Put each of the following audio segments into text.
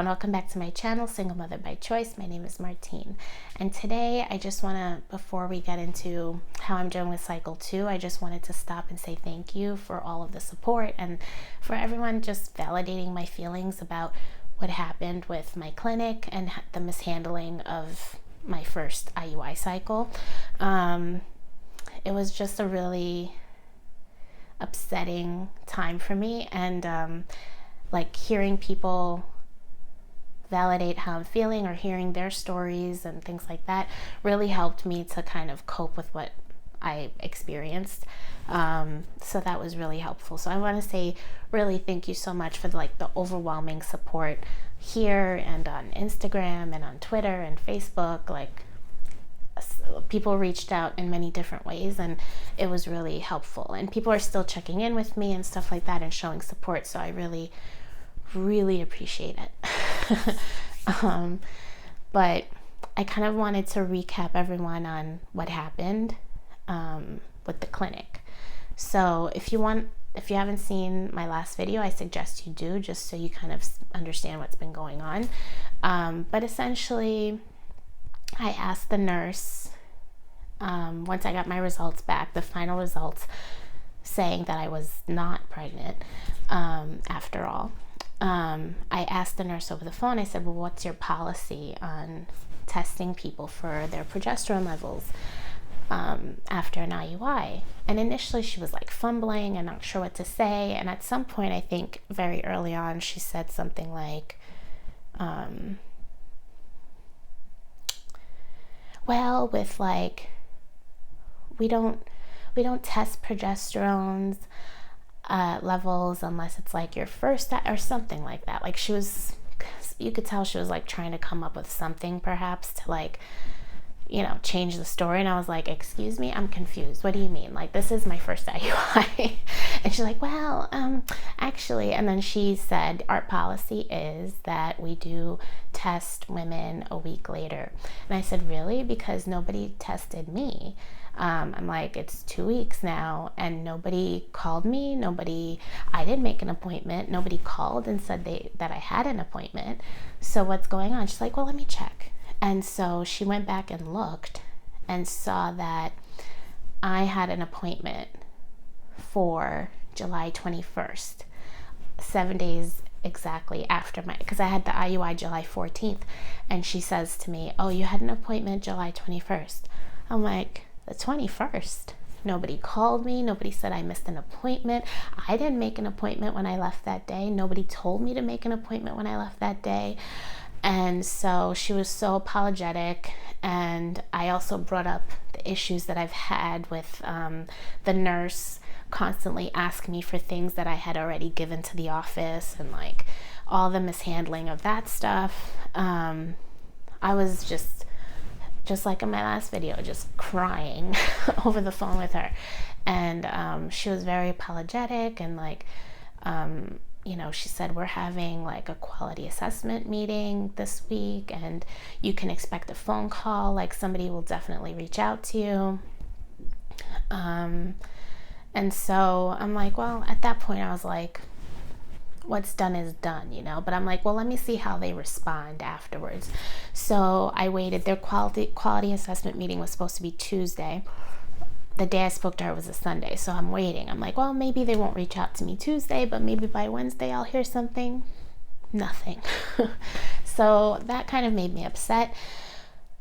and welcome back to my channel, Single Mother by Choice. My name is Martine, and today I just want to, before we get into how I'm doing with Cycle 2, I just wanted to stop and say thank you for all of the support and for everyone just validating my feelings about what happened with my clinic and the mishandling of my first IUI cycle. It was just a really upsetting time for me, and like hearing people validate how I'm feeling or hearing their stories and things like that really helped me to kind of cope with what I experienced. So that was really helpful. So I want to say really thank you so much for the overwhelming support here and on Instagram and on Twitter and Facebook. Like, people reached out in many different ways, and it was really helpful, and people are still checking in with me and stuff like that and showing support, so I really appreciate it. But I kind of wanted to recap everyone on what happened with the clinic. So if you haven't seen my last video, I suggest you do, just so you kind of understand what's been going on. But essentially, I asked the nurse, once I got my results back, the final results saying that I was not pregnant, after all, I asked the nurse over the phone, I said, well, what's your policy on testing people for their progesterone levels after an IUI? And initially she was like fumbling and not sure what to say, and at some point, I think very early on, she said something like, well, with we don't test progesterone's levels unless it's like your first, or something like that. Like, you could tell she was like trying to come up with something perhaps to change the story. And I was like, excuse me, I'm confused. What do you mean? Like, this is my first IUI. And she's like, well, actually, and then she said, our policy is that we do test women a week later. And I said, really? Because nobody tested me. I'm like, it's 2 weeks now, and nobody called me. I didn't make an appointment. Nobody called and said that I had an appointment. So what's going on? She's like, well, let me check. And so she went back and looked and saw that I had an appointment for July 21st, 7 days exactly after because I had the IUI July 14th. And she says to me, oh, you had an appointment July 21st. I'm like, the 21st? Nobody called me. Nobody said I missed an appointment. I didn't make an appointment when I left that day. Nobody told me to make an appointment when I left that day. And so she was so apologetic, and I also brought up the issues that I've had with the nurse constantly asking me for things that I had already given to the office, and like all the mishandling of that stuff. I was just like in my last video, just crying over the phone with her, and she was very apologetic, and she said, we're having like a quality assessment meeting this week, and you can expect a phone call, like somebody will definitely reach out to you. And so I'm like, well, at that point I was like, what's done is done, but I'm like, well, let me see how they respond afterwards. So I waited. Their quality assessment meeting was supposed to be Tuesday. The day I spoke to her was a Sunday, so I'm waiting. I'm like, well, maybe they won't reach out to me Tuesday, but maybe by Wednesday I'll hear something. Nothing. So that kind of made me upset,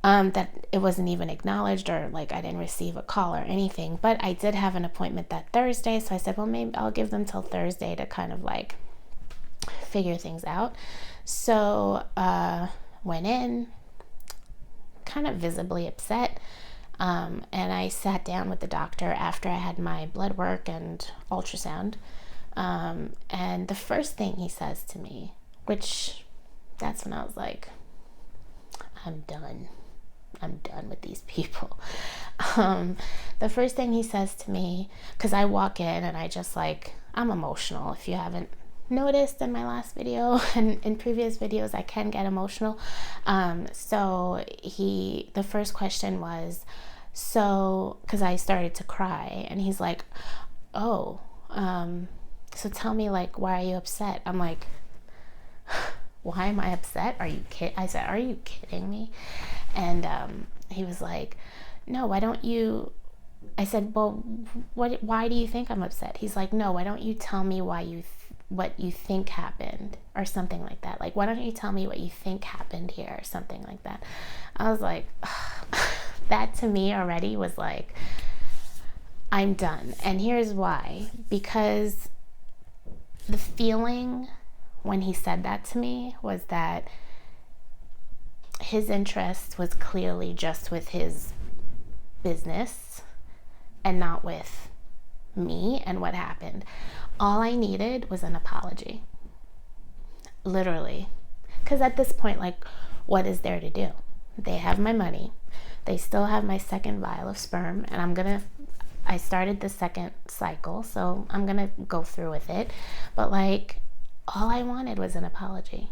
that it wasn't even acknowledged, or like I didn't receive a call or anything. But I did have an appointment that Thursday, so I said, well, maybe I'll give them till Thursday to kind of like figure things out. So went in kind of visibly upset, and I sat down with the doctor after I had my blood work and ultrasound, and the first thing he says to me, which that's when I was like, I'm done with these people. The first thing he says to me, because I walk in and I just I'm emotional. If you haven't noticed in my last video and in previous videos, I can get emotional. So the first question was, because I started to cry, and he's like, oh, so tell me, why are you upset? I'm like, why am I upset? I said, are you kidding me? And he was like, no, why don't you, I said, well, why do you think I'm upset? He's like, no, why don't you tell me what you think happened, or something like that. Like, why don't you tell me what you think happened here, or something like that. I was like, that to me already was like, I'm done. And here's why. Because the feeling when he said that to me was that his interest was clearly just with his business and not with me and what happened. All I needed was an apology. Literally. Because at this point, like, what is there to do? They have my money. They still have my second vial of sperm, and I started the second cycle, so I'm gonna go through with it. But like, all I wanted was an apology.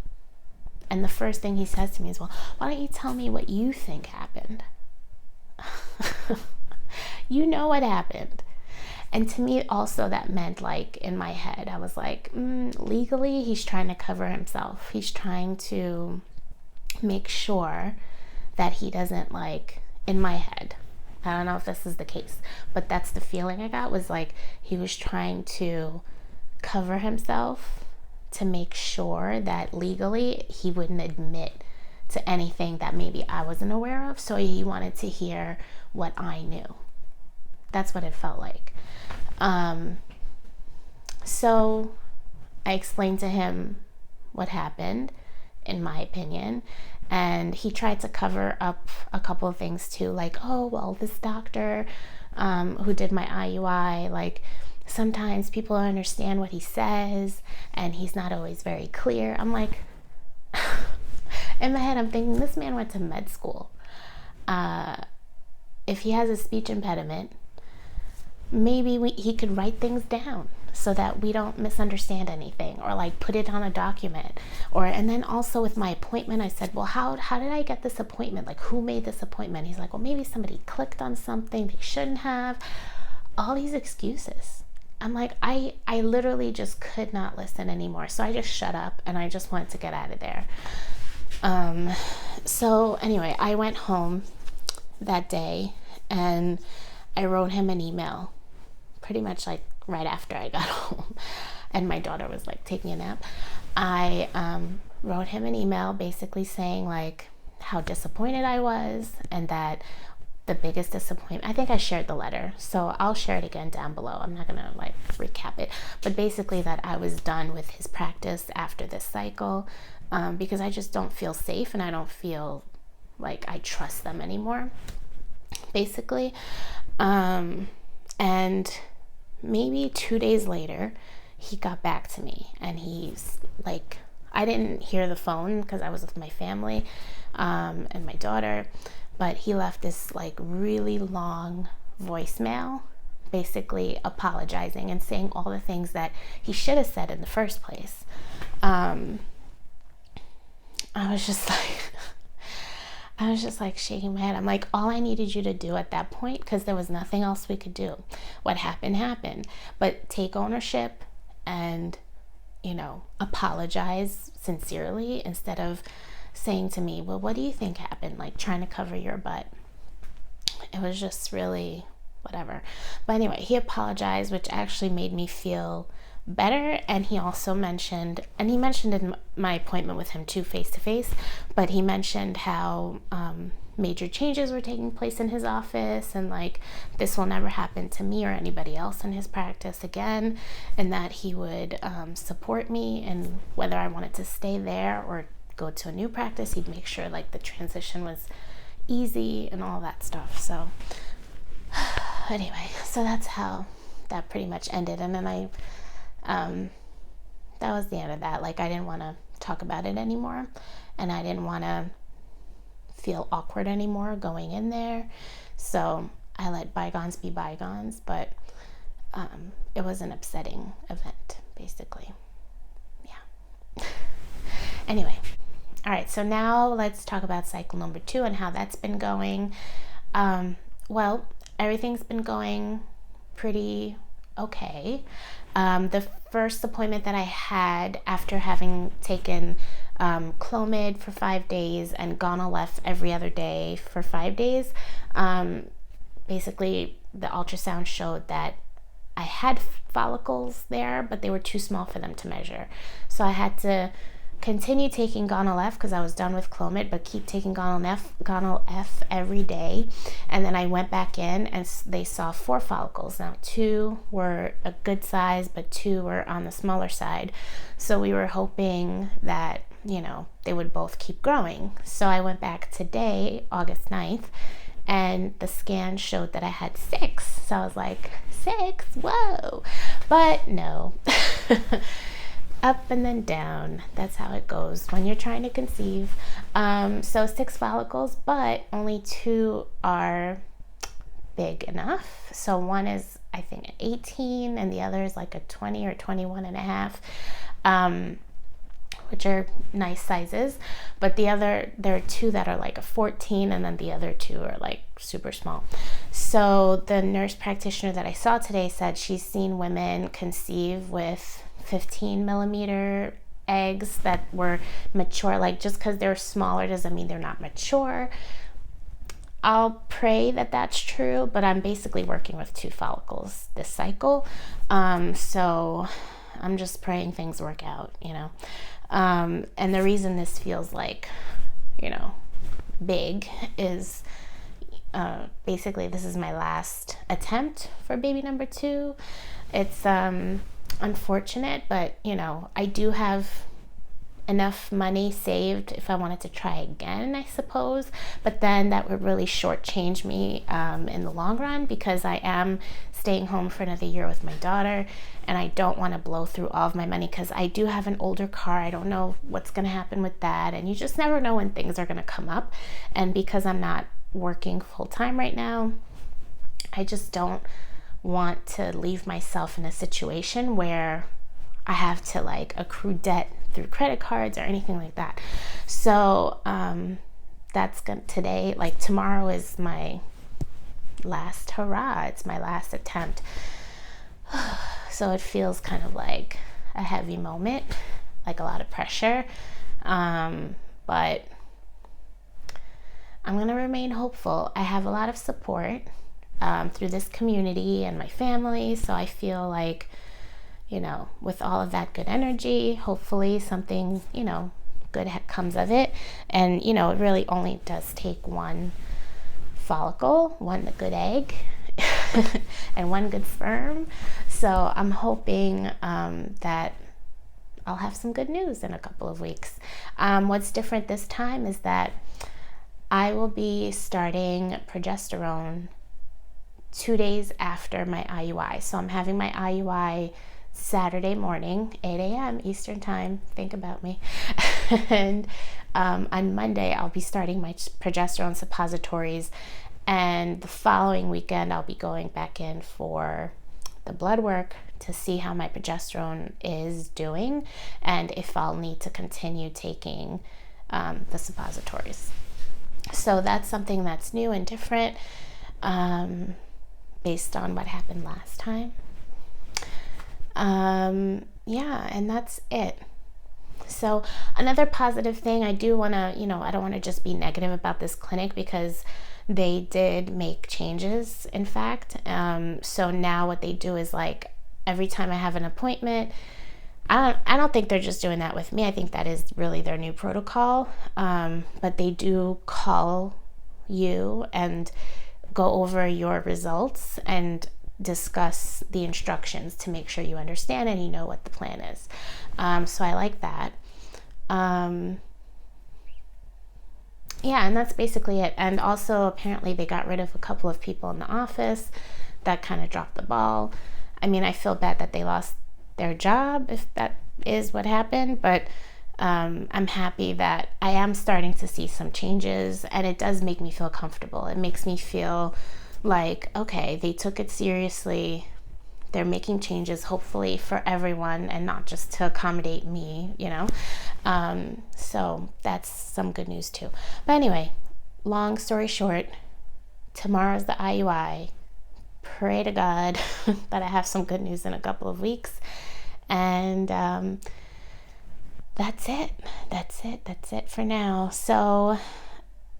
And the first thing he says to me is, well, why don't you tell me what you think happened? You know what happened. And to me also that meant, like, in my head, I was like, legally he's trying to cover himself. He's trying to make sure that he doesn't, like, in my head, I don't know if this is the case, but that's the feeling I got, was like he was trying to cover himself to make sure that legally he wouldn't admit to anything that maybe I wasn't aware of. So he wanted to hear what I knew. That's what it felt like. So I explained to him what happened, in my opinion, and he tried to cover up a couple of things too, like, oh, well, this doctor who did my IUI, like, sometimes people don't understand what he says, and he's not always very clear. I'm like, in my head, I'm thinking, this man went to med school. If he has a speech impediment, maybe he could write things down so that we don't misunderstand anything, or like put it on a document. And then also with my appointment, I said, well, how did I get this appointment? Like, who made this appointment? He's like, well, maybe somebody clicked on something they shouldn't have. All these excuses. I'm like, I literally just could not listen anymore. So I just shut up and I just wanted to get out of there. So anyway, I went home that day and I wrote him an email, pretty much like right after I got home and my daughter was like taking a nap. I wrote him an email basically saying like how disappointed I was, and that the biggest disappointment, I think I shared the letter, so I'll share it again down below. I'm not gonna like recap it, but basically that I was done with his practice after this cycle, because I just don't feel safe and I don't feel like I trust them anymore, basically. And maybe 2 days later, he got back to me, and he's like, I didn't hear the phone because I was with my family and my daughter, but he left this like really long voicemail, basically apologizing and saying all the things that he should have said in the first place. I was just like shaking my head. I'm like, all I needed you to do at that point, because there was nothing else we could do. What happened, but take ownership and, apologize sincerely, instead of saying to me, well, what do you think happened? Like trying to cover your butt. It was just really whatever. But anyway, he apologized, which actually made me feel better. And he also mentioned in my appointment with him too, face to face, but he mentioned how major changes were taking place in his office, and like this will never happen to me or anybody else in his practice again, and that he would support me, and whether I wanted to stay there or go to a new practice, he'd make sure like the transition was easy and all that stuff. So anyway, so that's how that pretty much ended. And then that was the end of that. Like, I didn't want to talk about it anymore, and I didn't want to feel awkward anymore going in there. So I let bygones be bygones, but it was an upsetting event, basically. Yeah. Anyway, all right, so now let's talk about cycle number 2 and how that's been going. Well, everything's been going pretty okay. The first appointment that I had after having taken Clomid for 5 days and Gonal-f every other day for 5 days, basically the ultrasound showed that I had follicles there, but they were too small for them to measure. So I had to continue taking Gonal-f because I was done with Clomid, but keep taking Gonal-f every day. And then I went back in and they saw 4 follicles. Now 2 were a good size, but 2 were on the smaller side. So we were hoping that, you know, they would both keep growing. So I went back today, August 9th, and the scan showed that I had 6. So I was like, 6? Whoa. But no. Up and then down. That's how it goes when you're trying to conceive. So 6 follicles, but only 2 are big enough. So one is, I think, 18, and the other is like a 20 or 21 and a half, which are nice sizes. But there are 2 that are like a 14, and then the other 2 are like super small. So the nurse practitioner that I saw today said she's seen women conceive with 15 millimeter eggs that were mature. Like, just because they're smaller doesn't mean they're not mature. I'll pray that that's true, but I'm basically working with 2 follicles this cycle. So I'm just praying things work out, you know. And the reason this feels like, you know, big is basically this is my last attempt for baby number 2. It's unfortunate, but you know, I do have enough money saved if I wanted to try again, I suppose, but then that would really shortchange me in the long run, because I am staying home for another year with my daughter, and I don't want to blow through all of my money because I do have an older car. I don't know what's going to happen with that, and you just never know when things are going to come up. And because I'm not working full-time right now, I just don't want to leave myself in a situation where I have to like accrue debt through credit cards or anything like that. So that's today, like tomorrow is my last hurrah. It's my last attempt. So it feels kind of like a heavy moment, like a lot of pressure. But I'm gonna remain hopeful. I have a lot of support through this community and my family. So I feel like, you know, with all of that good energy, hopefully something, you know, good comes of it. And, you know, it really only does take 1 follicle, 1 good egg, and 1 good sperm. So I'm hoping that I'll have some good news in a couple of weeks. What's different this time is that I will be starting progesterone 2 days after my IUI. So I'm having my IUI Saturday morning, 8 a.m. Eastern time. Think about me. And on Monday, I'll be starting my progesterone suppositories. And the following weekend, I'll be going back in for the blood work to see how my progesterone is doing and if I'll need to continue taking the suppositories. So that's something that's new and different based on what happened last time. Yeah, and that's it. So another positive thing, I do want to, you know, I don't want to just be negative about this clinic because they did make changes, in fact. So now what they do is like every time I have an appointment, I don't think they're just doing that with me. I think that is really their new protocol. But they do call you and go over your results and discuss the instructions to make sure you understand and you know what the plan is. So I like that. Yeah, and that's basically it. And also apparently they got rid of a couple of people in the office that kind of dropped the ball. I mean, I feel bad that they lost their job if that is what happened, but I'm happy that I am starting to see some changes, and it does make me feel comfortable. It makes me feel like, okay, they took it seriously. They're making changes, hopefully for everyone and not just to accommodate me, you know. So that's some good news too. But anyway, long story short, tomorrow's the IUI. pray to God that I have some good news in a couple of weeks. And that's it. That's it for now. So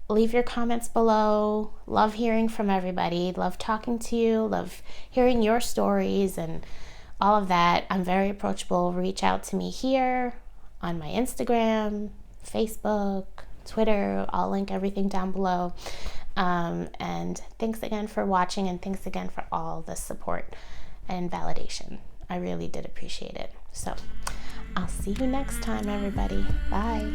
leave your comments below. Love hearing from everybody. Love talking to you. Love hearing your stories and all of that. I'm very approachable. Reach out to me here on my Instagram, Facebook, Twitter. I'll link everything down below. And thanks again for watching, and thanks again for all the support and validation. I really did appreciate it. So I'll see you next time, everybody. Bye.